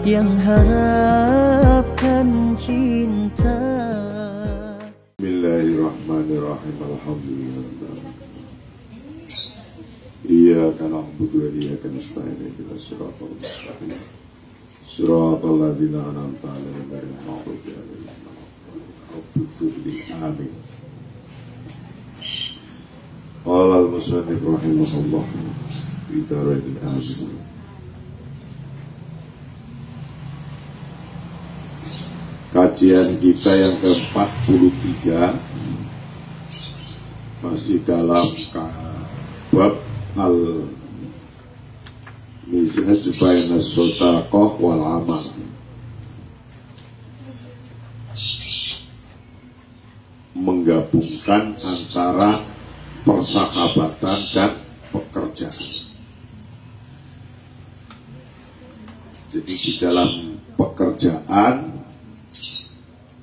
yang harapkan cinta. Bismillahirrahmanirrahim. Alhamdulillah. Iyyaka na'budu wa iyyaka nasta'in. Ihdinas siratal mustaqim. Siratal ladzina an'amta 'alaihim ghairil maghdubi 'alaihim waladdallin. Amin. Qala al-musannif rahimahullah fi darajil amin. Kajian kita yang ke-43 masih dalam bab al-mizaj baina shadaqah wal amal. Menggabungkan antara persahabatan dan pekerjaan. Jadi di dalam pekerjaan,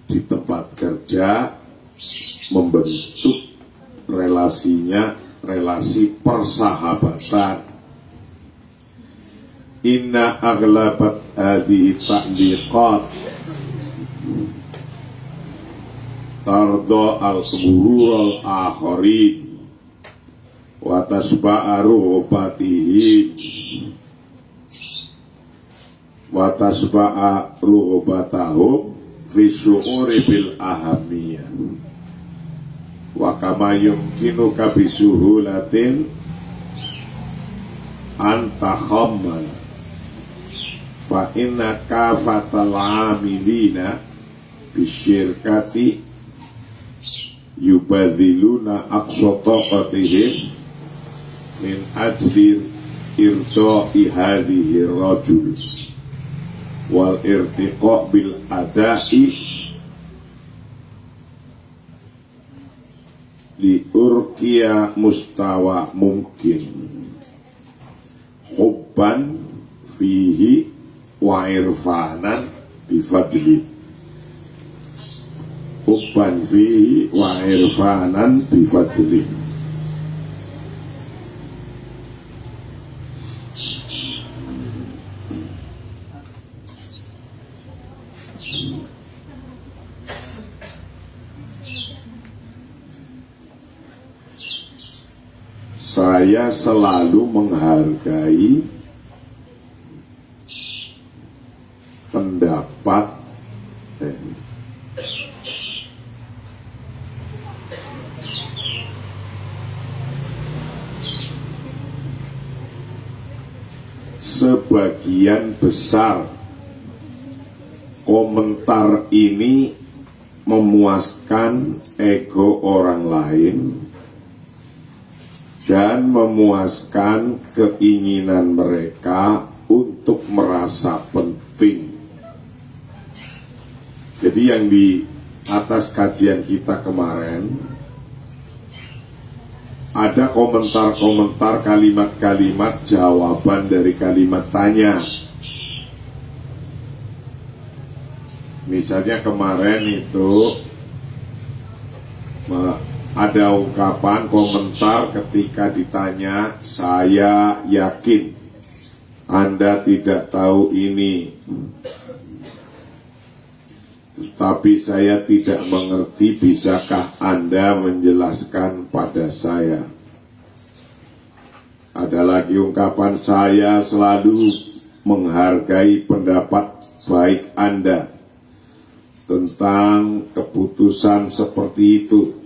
di tempat kerja, membentuk relasinya relasi persahabatan. Inna aghlabat hadhihi ta'liqat tarda al-qurur al-akharin wa tasba'a ruhbatihim wa tasba'a ruhbatahum fi syu'uri bil ahamiyah wa kama yumkinuka bisuhulatin antakhammal fa inna kafatal amilina bisyirkati yubadziluna aqsa taqatihim min ajli irda'i hadhihi rajul wal irtiqa bil ada'i li urkiya mustawa mungkin hubban fihi wa irfanan bifadli, hubban fihi wa irfanan bifadli. Saya selalu menghargai pendapat sebagian besar komentar ini memuaskan ego orang lain dan memuaskan keinginan mereka untuk merasa penting. Jadi yang di atas kajian kita kemarin ada komentar-komentar kalimat-kalimat jawaban dari kalimat tanya. Misalnya kemarin itu ada ungkapan komentar ketika ditanya, saya yakin Anda tidak tahu ini, tapi saya tidak mengerti, bisakah Anda menjelaskan pada saya? Ada lagi ungkapan, saya selalu menghargai pendapat baik Anda tentang keputusan seperti itu.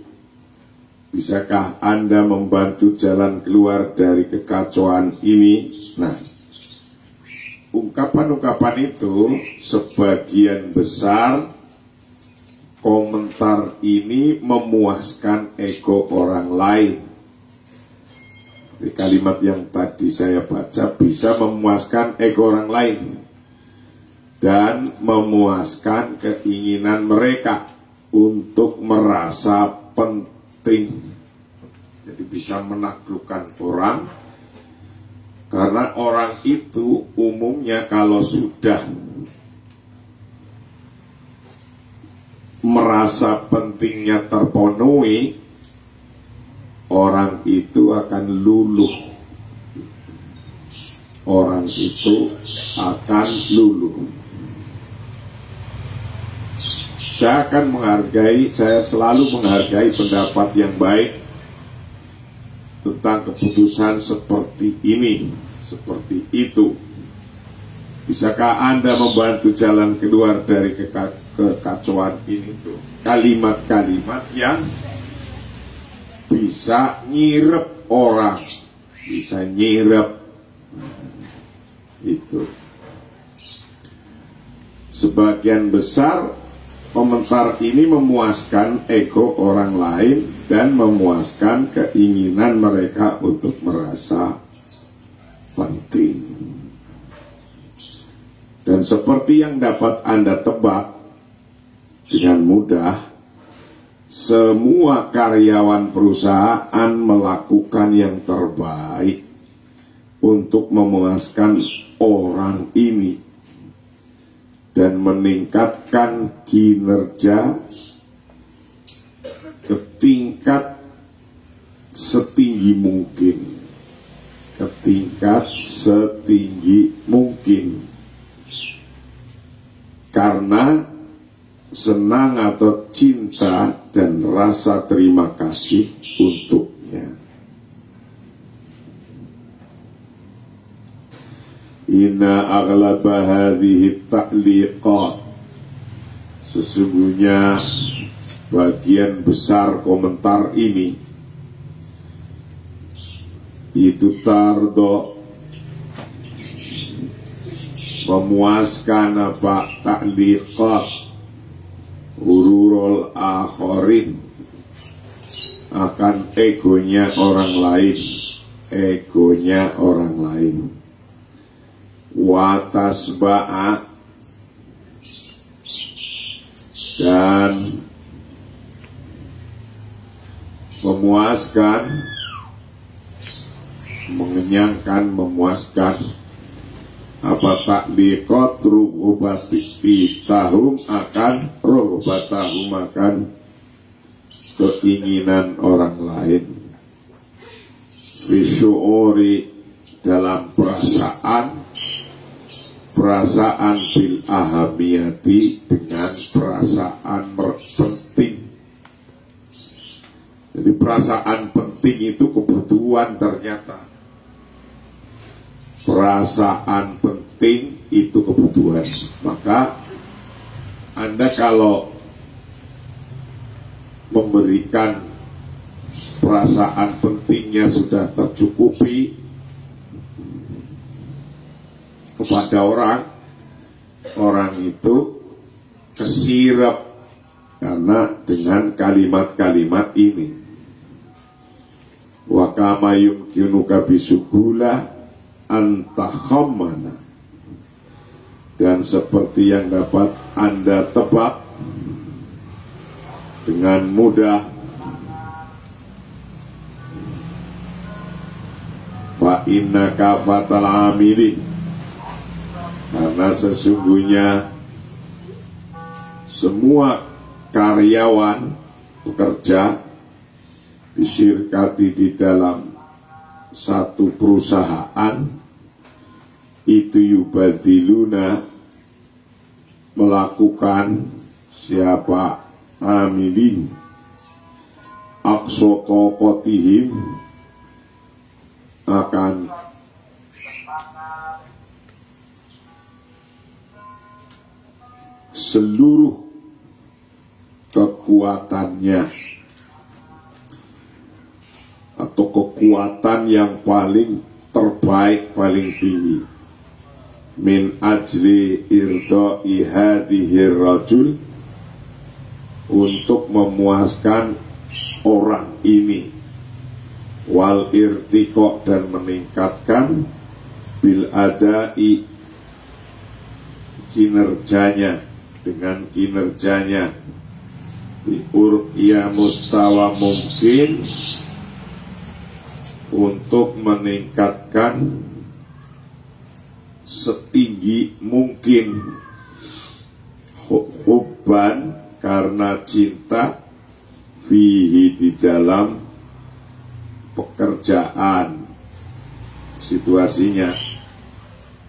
Bisakah Anda membantu jalan keluar dari kekacauan ini? Nah, ungkapan-ungkapan itu sebagian besar komentar ini memuaskan ego orang lain. Di kalimat yang tadi saya baca bisa memuaskan ego orang lain dan memuaskan keinginan mereka untuk merasa penting. Jadi bisa menaklukkan orang, karena orang itu umumnya kalau sudah merasa pentingnya terpenuhi, orang itu akan luluh. Orang itu akan luluh. Saya selalu menghargai pendapat yang baik tentang keputusan seperti ini, seperti itu. Bisakah Anda membantu jalan keluar dari kekacauan ini tuh? Kalimat-kalimat yang bisa nyirep orang, bisa nyirep itu. Sebagian besar komentar ini memuaskan ego orang lain dan memuaskan keinginan mereka untuk merasa penting. Dan seperti yang dapat Anda tebak dengan mudah, semua karyawan perusahaan melakukan yang terbaik untuk memuaskan orang ini dan meningkatkan kinerja ke tingkat setinggi mungkin, ke tingkat setinggi mungkin, karena senang atau cinta dan rasa terima kasih untuknya. Inna aghlaba hadhihi ta'liqat, sesungguhnya sebagian besar komentar ini itu tardo, memuaskan apa, ta'liqat hururul akharin, akan egonya orang lain, egonya orang lain. Watasba'a, dan memuaskan, mengenyangkan, memuaskan apa takliqat rughbatahum akan rughbatahum akan keinginan orang lain, fisyu'uri dalam perasaan bil ahamiyati, dengan perasaan penting. Jadi perasaan penting itu kebutuhan ternyata. Perasaan penting itu kebutuhan. Maka Anda kalau memberikan perasaan pentingnya sudah tercukupi kepada orang itu kesirap karena dengan kalimat-kalimat ini. Wa kama yumkinuka bisugulah antakhammana, dan seperti yang dapat Anda tebak dengan mudah, fa innaka fatal amilin, karena sesungguhnya semua karyawan pekerja disyirkati di dalam satu perusahaan itu yubadiluna, melakukan siapa amilin aksotokotihim, akan seluruh kekuatannya atau kekuatan yang paling terbaik, paling tinggi, min ajli irdai hadhir rajul, untuk memuaskan orang ini, wal irtiqo, dan meningkatkan bil adai, kinerjanya, dengan kinerjanya, biurqiya mustawa mungkin, untuk meningkatkan setinggi mungkin, hubban, karena cinta, fihi, di dalam pekerjaan, situasinya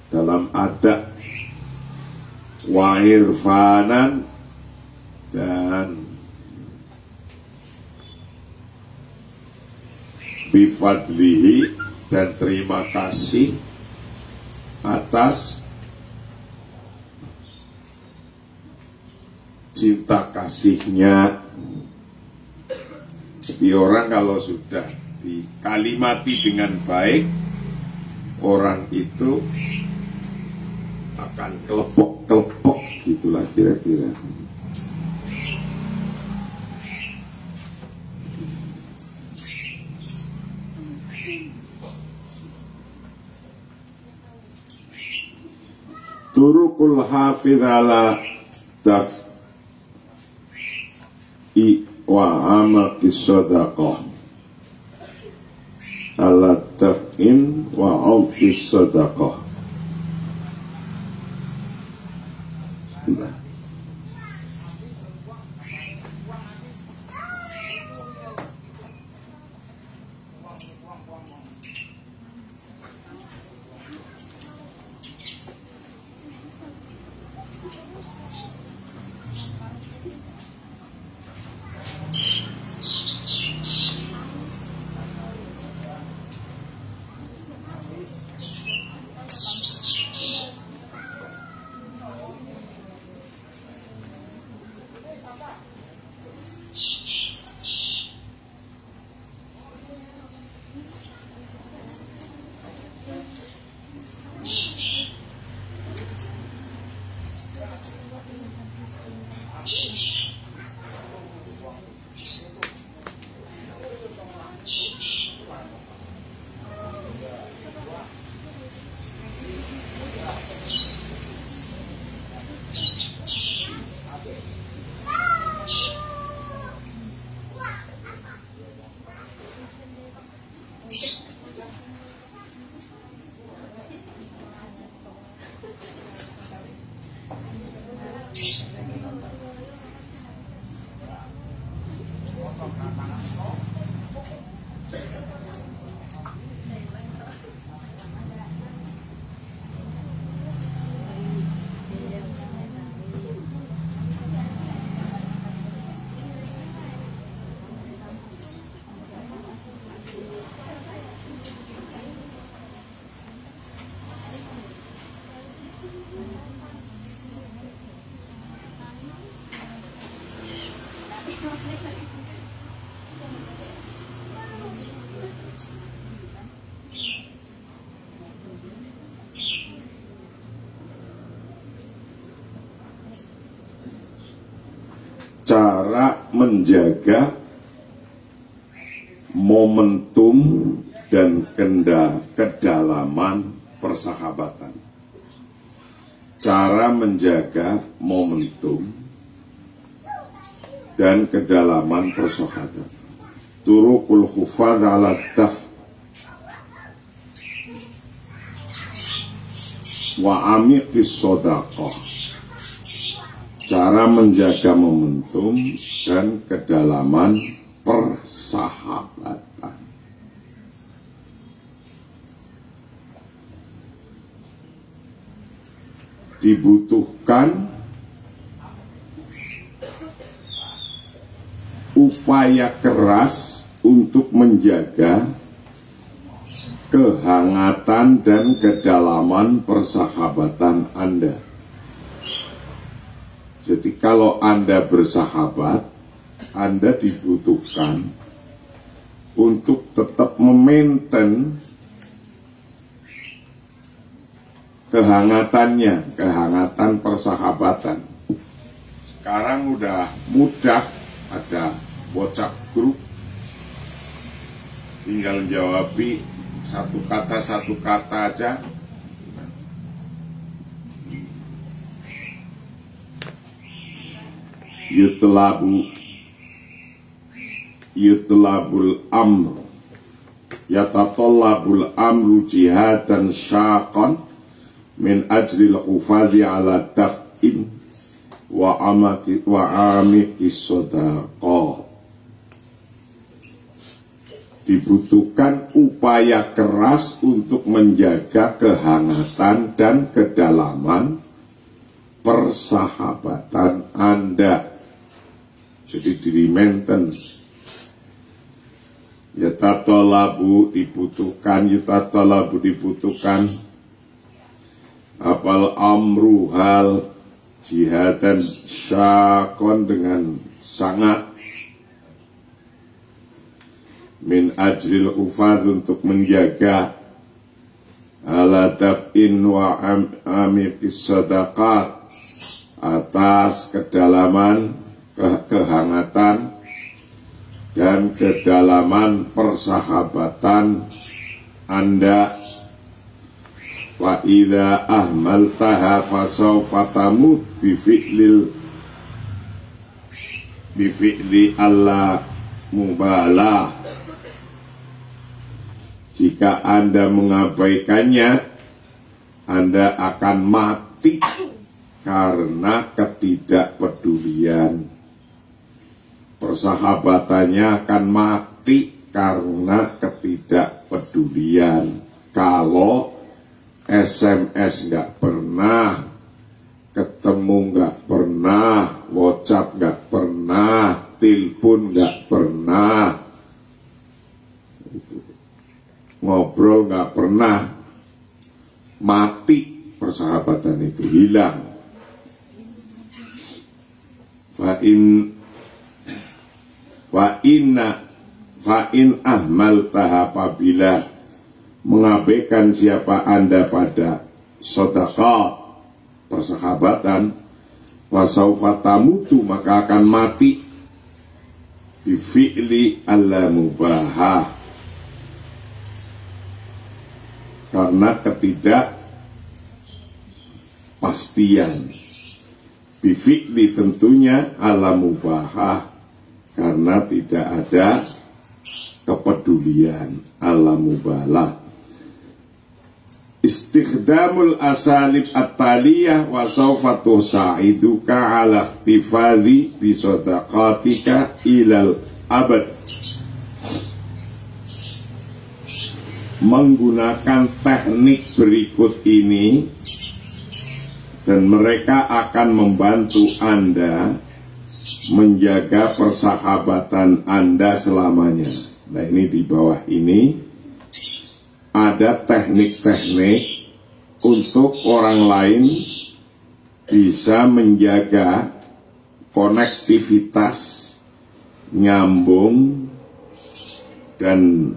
dalam adab, wa irfanan, dan bifadlihi, dan terima kasih atas cinta kasihnya. Jadi orang kalau sudah dikalimati dengan baik, orang itu akan kelepok-kelepok, gitulah kira-kira. Turukul hafidh ala taf'i wa amaqis sadaqah, ala taf'in wa auqis sadaqah. Cara menjaga momentum dan kedalaman persahabatan. Cara menjaga momentum dan kedalaman persahabatan. Turukul hufadz ala taf wa amiqis shadaqah. Cara menjaga momentum dan kedalaman persahabatan. Dibutuhkan upaya keras untuk menjaga kehangatan dan kedalaman persahabatan Anda. Jadi kalau Anda bersahabat, Anda dibutuhkan untuk tetap memaintain kehangatannya, kehangatan persahabatan. Sekarang udah mudah, ada WhatsApp group, tinggal jawabi satu kata aja. Yutlabul amr yatatallabul amru jihadan syaqan min ajril hufadhi ala taf'in wa amikis shadaqah. Dibutuhkan upaya keras untuk menjaga kehangatan dan kedalaman persahabatan Anda. Jadi di maintenance. yatatolabu dibutuhkan, yutatolabu dibutuhkan, apal amru hal jihadan syakon dengan sangat, min ajril hufaz untuk menjaga ala taf'in wa amifis sadaqat atas kedalaman kehangatan dan kedalaman persahabatan Anda. Wa idza ahmaltaha fasawfa tamut bi fi'li alla mubalah. Jika Anda mengabaikannya, Anda akan mati karena ketidakpedulian. Persahabatannya akan mati karena ketidakpedulian. Kalau SMS nggak pernah, ketemu nggak pernah, WhatsApp nggak pernah, telepon nggak pernah, ngobrol nggak pernah, mati persahabatan itu, hilang. Fa'in ahmaltaha, apabila mengabaikan siapa Anda pada sedekah persahabatan, wasaufa tamutu, maka akan mati bi fi'li alla mubahah, karena ketidakpastian. Bi fi'li tentunya alla mubahah, karena tidak ada kepedulian, alla mubalah. Istikhdamul asalib at-taliyah wa sawfa tusa'iduka ala ihtifadhi bi sadaqatika ilal abad. Menggunakan teknik berikut ini, dan mereka akan membantu Anda menjaga persahabatan Anda selamanya. Nah, ini di bawah ini ada teknik-teknik untuk orang lain bisa menjaga konektivitas, nyambung, dan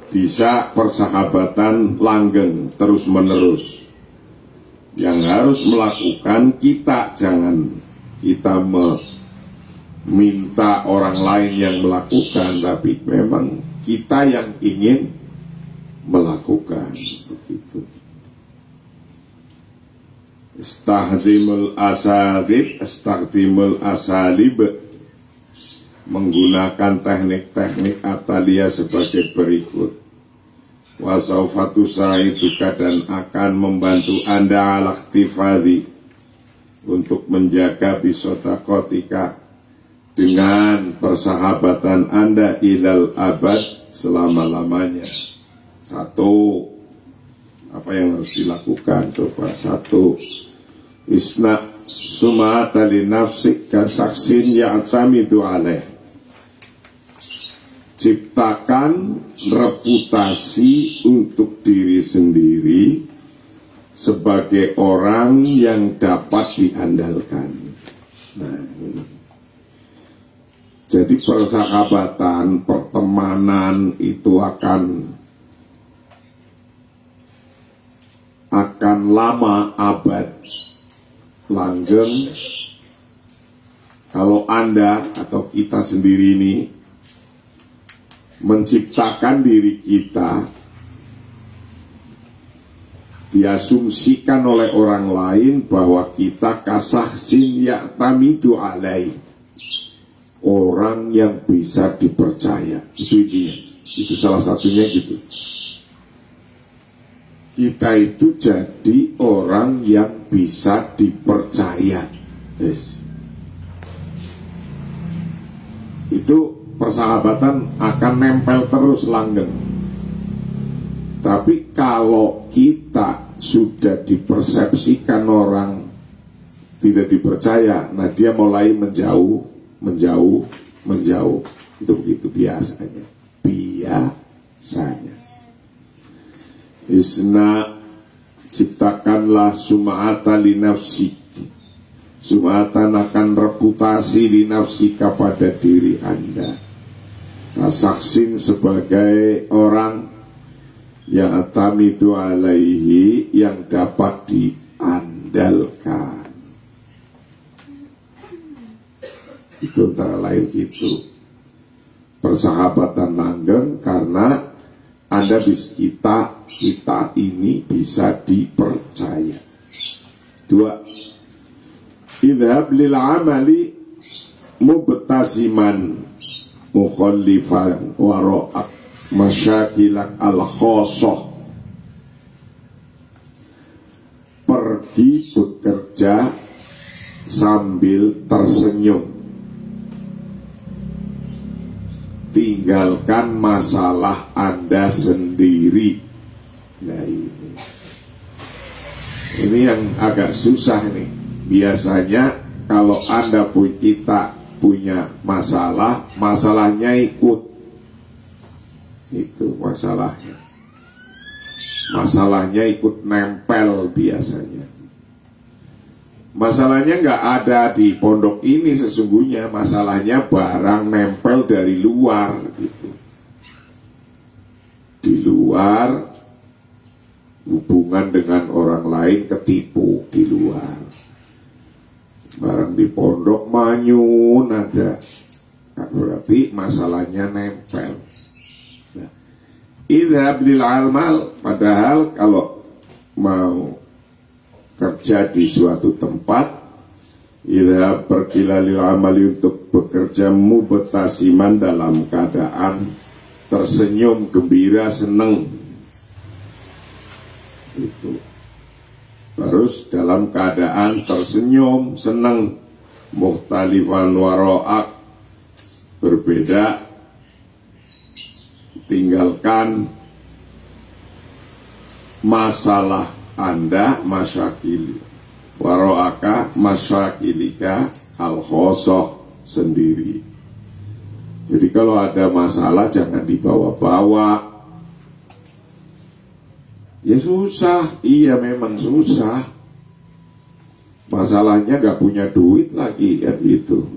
bisa persahabatan langgeng terus-menerus. Yang harus melakukan kita, jangan kita meminta orang lain yang melakukan, tapi memang kita yang ingin melakukan begitu. Istakhdimul asalib, menggunakan teknik-teknik atalia sebagai berikut. Wasawfatu sa'iduka, dan akan membantu Anda ala ikhtifadhi, untuk menjaga bisotakotika, dengan persahabatan Anda ilal abad, selama-lamanya. Satu, apa yang harus dilakukan? Coba, satu, isna sumata li nafsik kasaksin ya'tamidu alaih. Ciptakan reputasi untuk diri sendiri sebagai orang yang dapat diandalkan. Nah, ini. Jadi persahabatan, pertemanan itu akan lama, abad, langgeng, kalau Anda atau kita sendiri ini menciptakan diri kita, diasumsikan oleh orang lain bahwa kita kasahsin ya'tamidu alaih, orang yang bisa dipercaya. Itu dia, itu salah satunya gitu. Kita itu jadi orang yang bisa dipercaya. Yes. Itu persahabatan akan nempel terus langgeng. Tapi kalau kita sudah dipersepsikan orang tidak dipercaya, nah dia mulai menjauh. Itu begitu biasanya. biasanya. Isna, ciptakanlah sum'ata li nafsi, sum'atan akan reputasi li nafsi kepada diri Anda, kasaksin sebagai orang yang atamidu alaihi, yang dapat diandalkan. Itu antara lain itu persahabatan langgeng, karena Anda bisa, kita ini bisa dipercaya. 2. Idhab lil amali mubtasiman mukhallifan wara'ak masyakilak al-khosoh. Pergi bekerja sambil tersenyum, tinggalkan masalah Anda sendiri. Nah, ini yang agak susah nih. Biasanya kalau Anda kita punya masalah, masalahnya ikut. Itu masalahnya. Masalahnya ikut nempel biasanya. Masalahnya nggak ada di pondok ini sesungguhnya, masalahnya barang nempel dari luar gitu. Di luar, hubungan dengan orang lain ketipu di luar. Barang di pondok manyun ada, berarti masalahnya nempel. Nah, idhab lil amal, padahal kalau mau kerja di suatu tempat, idhab, pergilah lil amali, untuk bekerja mubtasiman, dalam keadaan tersenyum, gembira, senang. Itu terus dalam keadaan tersenyum, senang. Mukhtalifan waro'ak, berbeda, tinggalkan masalah Anda, masyakil waro'aka masyakilika al-khosoh, sendiri. Jadi kalau ada masalah jangan dibawa-bawa. Ya susah, iya memang susah. Masalahnya gak punya duit lagi kan gitu.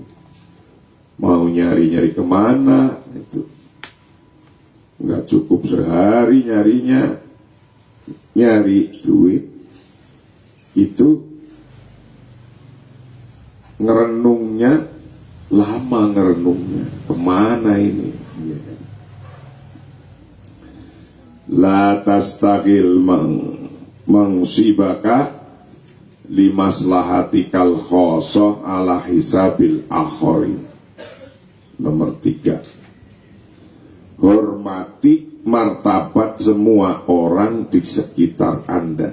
Mau nyari-nyari kemana itu. Gak cukup sehari nyarinya. Nyari duit itu ngerenungnya lama, ngerenungnya kemana ini. La tastagil mengsibaka limaslahatikal khosoh ala hisabil akhorin. Nomor 3, hormati martabat semua orang di sekitar Anda.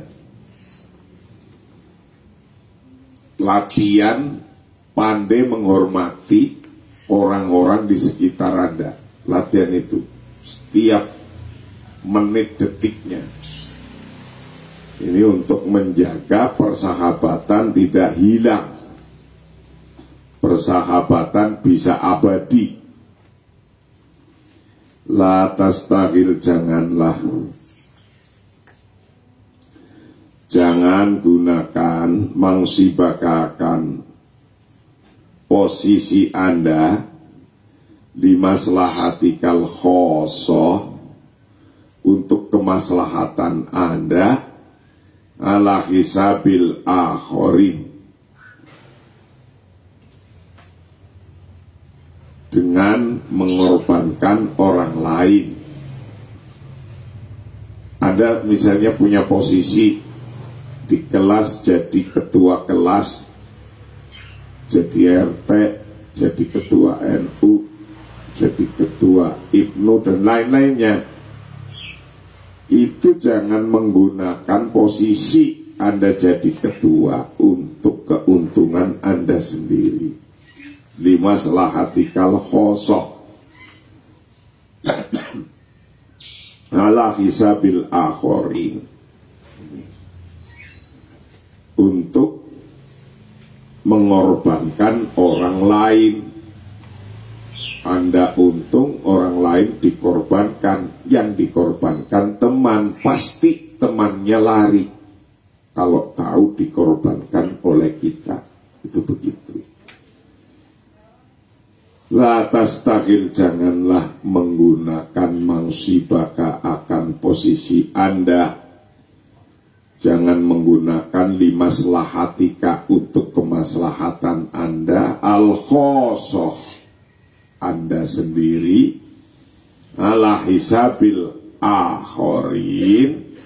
Latihan pandai menghormati orang-orang di sekitar Anda. Latihan itu setiap menit detiknya. Ini untuk menjaga persahabatan tidak hilang. Persahabatan bisa abadi. La tastagil, jangan gunakan mangsibakakan posisi Anda limaslahatikal khosoh, untuk kemaslahatan Anda, ala hisabil akhorin, dengan mengorbankan orang lain. Anda misalnya punya posisi di kelas, jadi ketua kelas, jadi RT, jadi ketua NU, jadi ketua IPNU dan lain-lainnya. Itu jangan menggunakan posisi Anda jadi ketua untuk keuntungan Anda sendiri. Limaslahatikal khosoh ala hisabil akhorin, untuk mengorbankan orang lain. Anda untung, orang lain dikorbankan. Yang dikorbankan teman, pasti temannya lari kalau tahu dikorbankan oleh kita. Itu begitu. La tastaqil, janganlah menggunakan mangsibaka akan posisi Anda. Jangan menggunakan limaslahatika untuk kemaslahatan Anda. Al-khosoh, Anda sendiri, ala hisabil akhorin,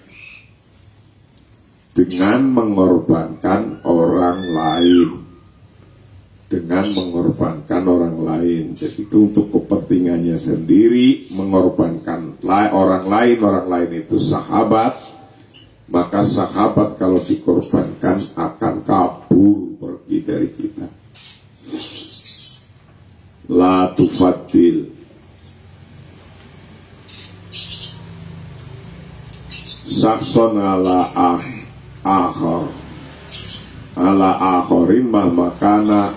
dengan mengorbankan orang lain. Dengan mengorbankan orang lain. Jadi itu untuk kepentingannya sendiri, mengorbankan orang lain itu sahabat. Maka sahabat kalau dikorbankan akan kabur pergi dari kita. La tufaddil, sakson ala akhor, ala akhorin mahmakana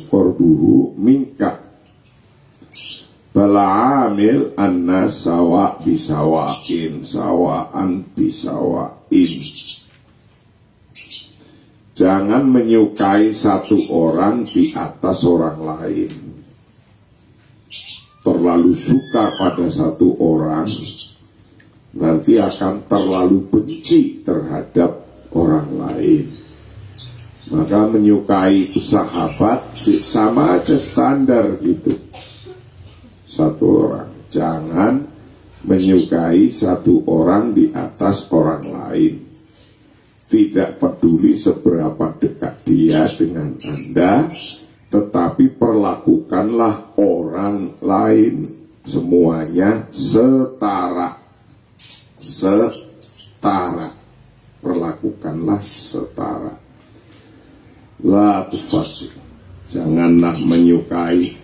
korbuhu minka bala'amil annas sawa bisawain sawaan bisawain. Jangan menyukai satu orang di atas orang lain. Terlalu suka pada satu orang nanti akan terlalu benci terhadap orang lain. Maka menyukai sahabat sama aja standar gitu. Satu orang, jangan menyukai satu orang di atas orang lain. Tidak peduli seberapa dekat dia dengan Anda, tetapi perlakukanlah orang lain semuanya setara. Setara, perlakukanlah setara. La tufaddil, janganlah menyukai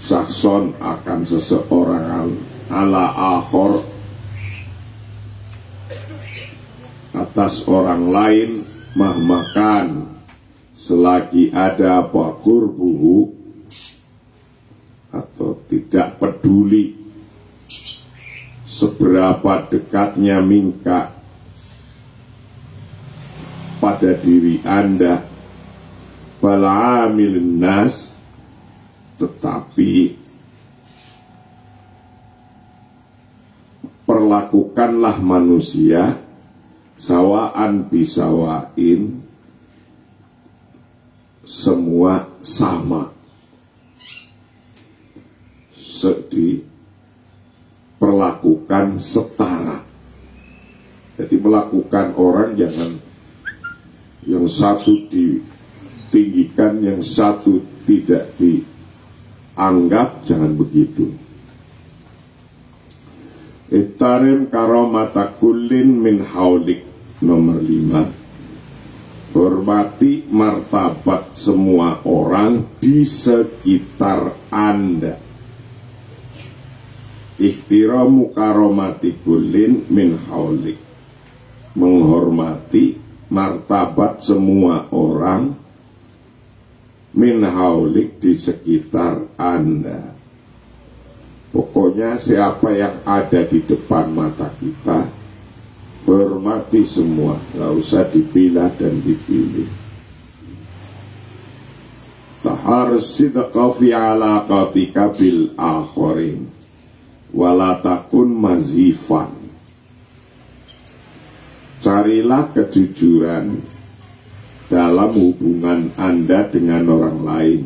sakson akan seseorang ala akhor atas orang lain mahmakan selagi ada apa kurbuhu, atau tidak peduli seberapa dekatnya minka pada diri Anda, bala'amilin nas, tetapi perlakukanlah manusia sawaan bisawain, semua sama. Perlakukan setara. Jadi melakukan orang jangan yang satu ditinggikan, yang satu tidak dianggap, jangan begitu. Itarim karomata kullin min haulik, nomor 5. Hormati martabat semua orang di sekitar Anda. Ikhtiramu karomati kullin min haulik, menghormati martabat semua orang min haulik, di sekitar Anda. Pokoknya siapa yang ada di depan mata kita, hormati semua, gak usah dipilah dan dipilih. Tahar sidqa fi alaqatika bil akhirin wala takun mazifan. Carilah kejujuran dalam hubungan Anda dengan orang lain,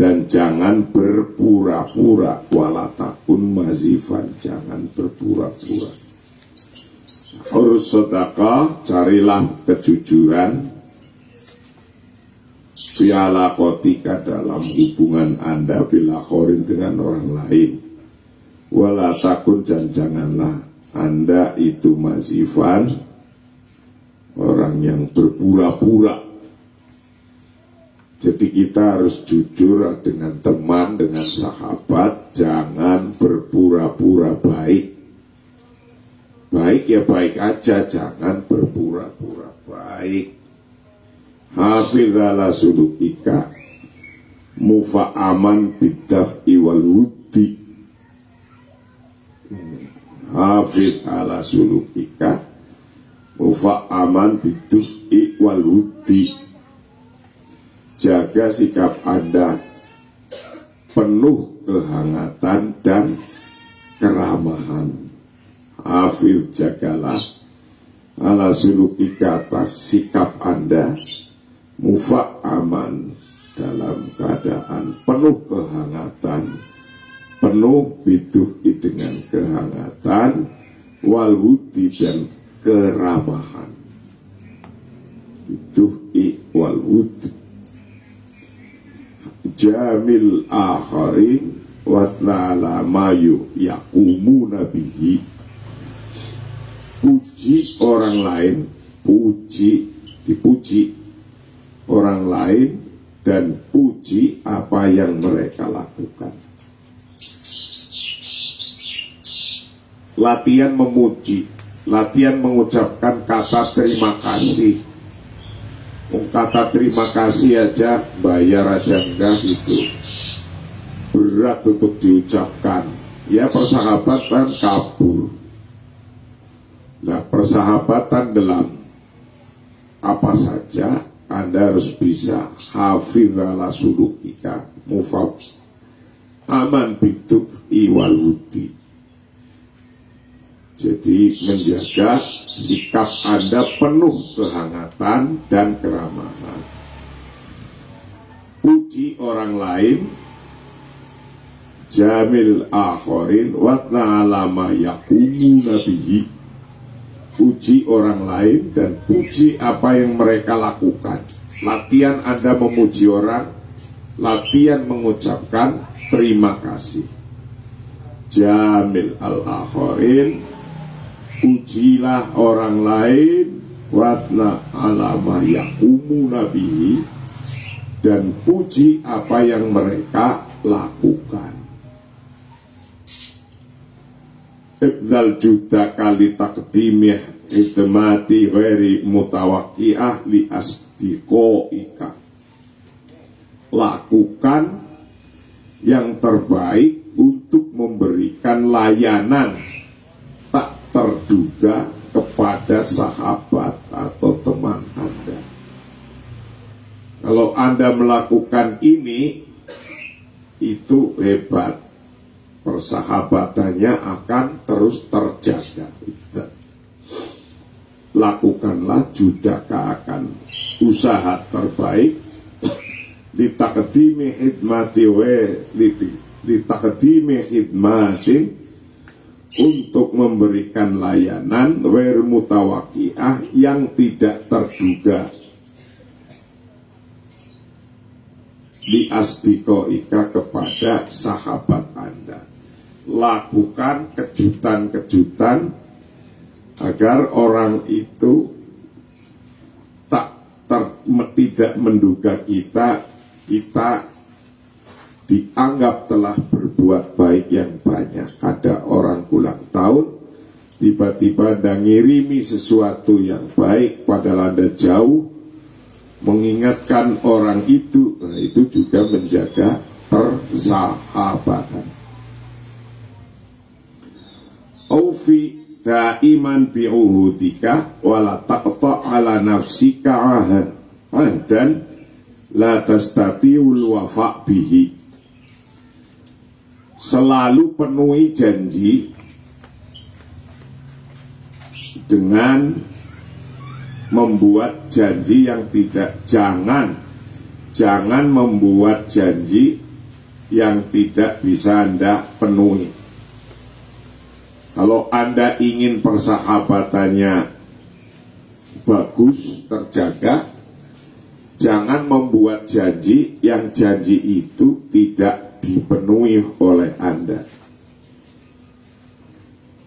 dan jangan berpura-pura. Wala takun mazifan, jangan berpura-pura. Urus sedekah, carilah kejujuran fiala kotika, dalam hubungan Anda bila khorin dengan orang lain. Wala takun, dan janganlah Anda itu mazifan, orang yang berpura-pura. Jadi kita harus jujur dengan teman, dengan sahabat, jangan berpura-pura baik. Baik ya baik aja, jangan berpura-pura baik. hafidh ala sulukika mufa'aman bidaf'i wal wuddi. Hafidh ala sulukika mufa'aman bidaf'i wal wuddi. Jaga sikap Anda penuh kehangatan dan keramahan. Hafidh, jagalah ala sulukika atas sikap Anda mufa'aman dalam keadaan penuh kehangatan, penuh bidu'i dengan kehangatan, wal wudi dan keramahan. Bidu'i wal wudi. Jamil akharin wasna'ala mayu yakumuna bihi. Puji orang lain, dipuji orang lain dan puji apa yang mereka lakukan. Latihan memuji, latihan mengucapkan kata terima kasih. Kata terima kasih aja bayar aja enggak, itu berat untuk diucapkan. Ya, persahabatan kabur. Nah, persahabatan dalam apa saja Anda harus bisa. Hafidh ala sulukika mufab aman biduf'i wal wudi. Jadi menjaga sikap Anda penuh kehangatan dan keramahan. Puji orang lain, jamil akhorin watna alama yakumu nabihi. Puji orang lain dan puji apa yang mereka lakukan. Latihan Anda memuji orang, latihan mengucapkan terima kasih. Jamil al-akhorin, pujilah orang lain, watna alama yakumu nabihi, dan puji apa yang mereka lakukan. Ibdal juda kali takdimih idmati ghairi mutawakki'ah li asdiqo'ika. Lakukan yang terbaik untuk memberikan layanan tak terduga kepada sahabat atau teman Anda. Kalau Anda melakukan ini, itu hebat. Persahabatannya akan terus terjaga. Lakukanlah judaka akan usaha terbaik litakdimi hidmati litakdimi hidmatin, untuk memberikan layanan wer mutawakiah yang tidak terduga di asdiqoika kepada sahabat Anda. Lakukan kejutan-kejutan agar orang itu tidak menduga kita dianggap telah berbuat baik yang banyak. Ada orang ulang tahun, tiba-tiba Anda ngirimi sesuatu yang baik padahal Anda jauh, mengingatkan orang itu, nah itu juga menjaga persahabatan. Aufi daiman bi'uhudika wala taqta' ala nafsika ahdan la tastati'ul wafa' bihi. Selalu penuhi janji dengan membuat janji yang tidak, jangan membuat janji yang tidak bisa Anda penuhi. Kalau Anda ingin persahabatannya bagus, terjaga, jangan membuat janji yang janji itu tidak dipenuhi oleh Anda.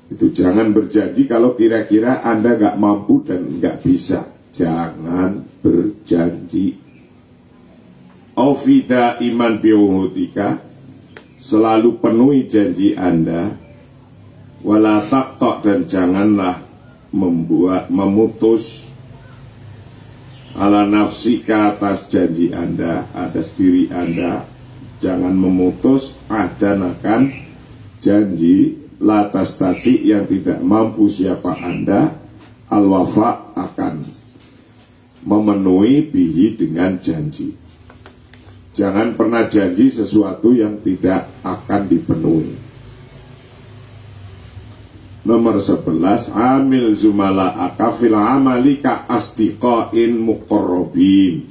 Itu jangan berjanji kalau kira-kira Anda nggak mampu dan nggak bisa. Jangan berjanji. Aufida iman biuhutika, selalu penuhi janji Anda. Wala taqta', dan janganlah memutus ala nafsika, atas janji Anda, atas diri Anda, jangan memutus akan janji, latas tadi yang tidak mampu siapa Anda, al-wafa akan memenuhi bihi dengan janji. Jangan pernah janji sesuatu yang tidak akan dipenuhi. Nomor 11, amil zumala akafil amalika astiqain muqarrabin.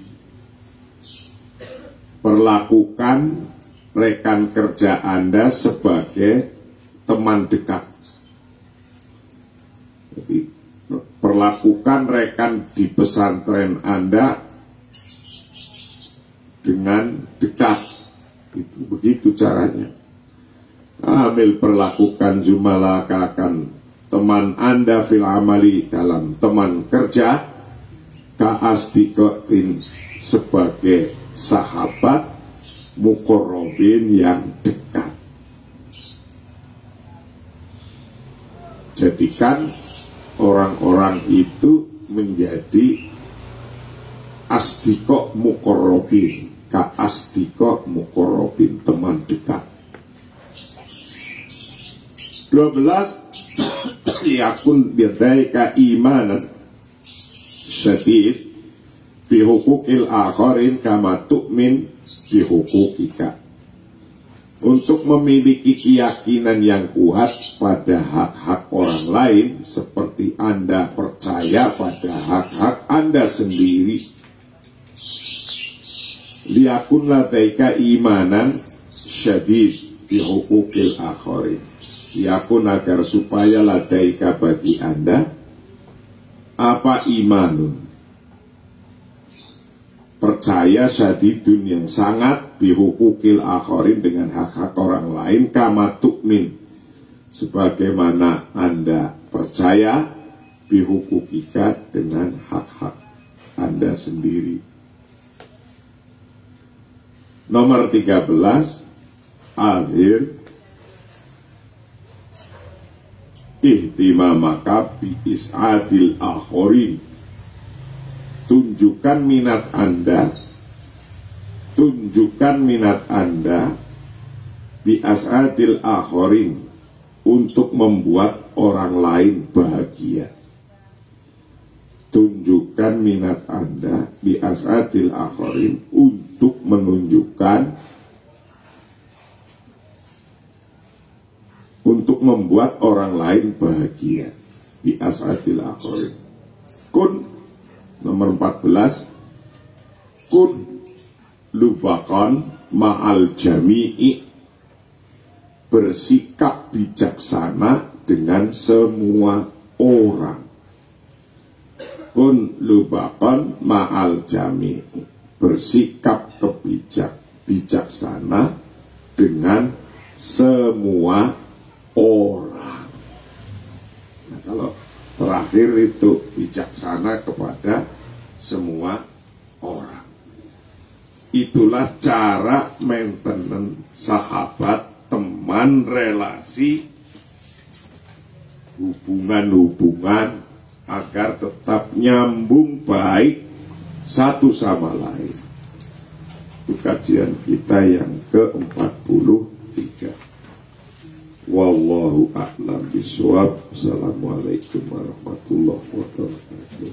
Perlakukan rekan kerja Anda sebagai teman dekat. Jadi perlakukan rekan di pesantren Anda dengan dekat. Itu begitu caranya. Amil perlakukan jumalaka akan teman Anda fil amali dalam teman kerja ka'asdiqatin sebagai sahabat muqarrabin yang dekat. Jadikan orang-orang itu menjadi asdiqo muqarrabin, ka'asdiqo muqarrabin, teman dekat. 12, yakun bidaika imanan syadid bihukukil akharin kama tu'min bihukukika. Untuk memiliki keyakinan yang kuat pada hak-hak orang lain seperti Anda percaya pada hak-hak Anda sendiri. Liyakun ladaika imanan syadid bihukukil akharin. Yakun agar supaya ladaika bagi Anda apa imanun, percaya syadidun yang sangat bihukukil akharin dengan hak-hak orang lain kama tu'min sebagaimana Anda percaya bihukukika dengan hak-hak Anda sendiri. Nomor 13, akhir ihtimamaka bi is'adil akharin. Tunjukkan minat Anda bi as'adil akharin untuk membuat orang lain bahagia. Tunjukkan minat Anda bi as'adil akharin untuk menunjukkan, untuk membuat orang lain bahagia. Bi as'adil akharin. Kun, nomor 14, kun lubakan ma'al jami'i, bersikap bijaksana dengan semua orang. Kun lubakan ma'al jami'i, bersikap bijaksana dengan semua orang. Nah, kalau terakhir itu bijaksana kepada semua orang. Itulah cara maintenance sahabat, teman, relasi, hubungan-hubungan agar tetap nyambung baik satu sama lain. Itu kajian kita yang ke-43. Wallahu a'lam bishawab. Assalamualaikum warahmatullahi wabarakatuh.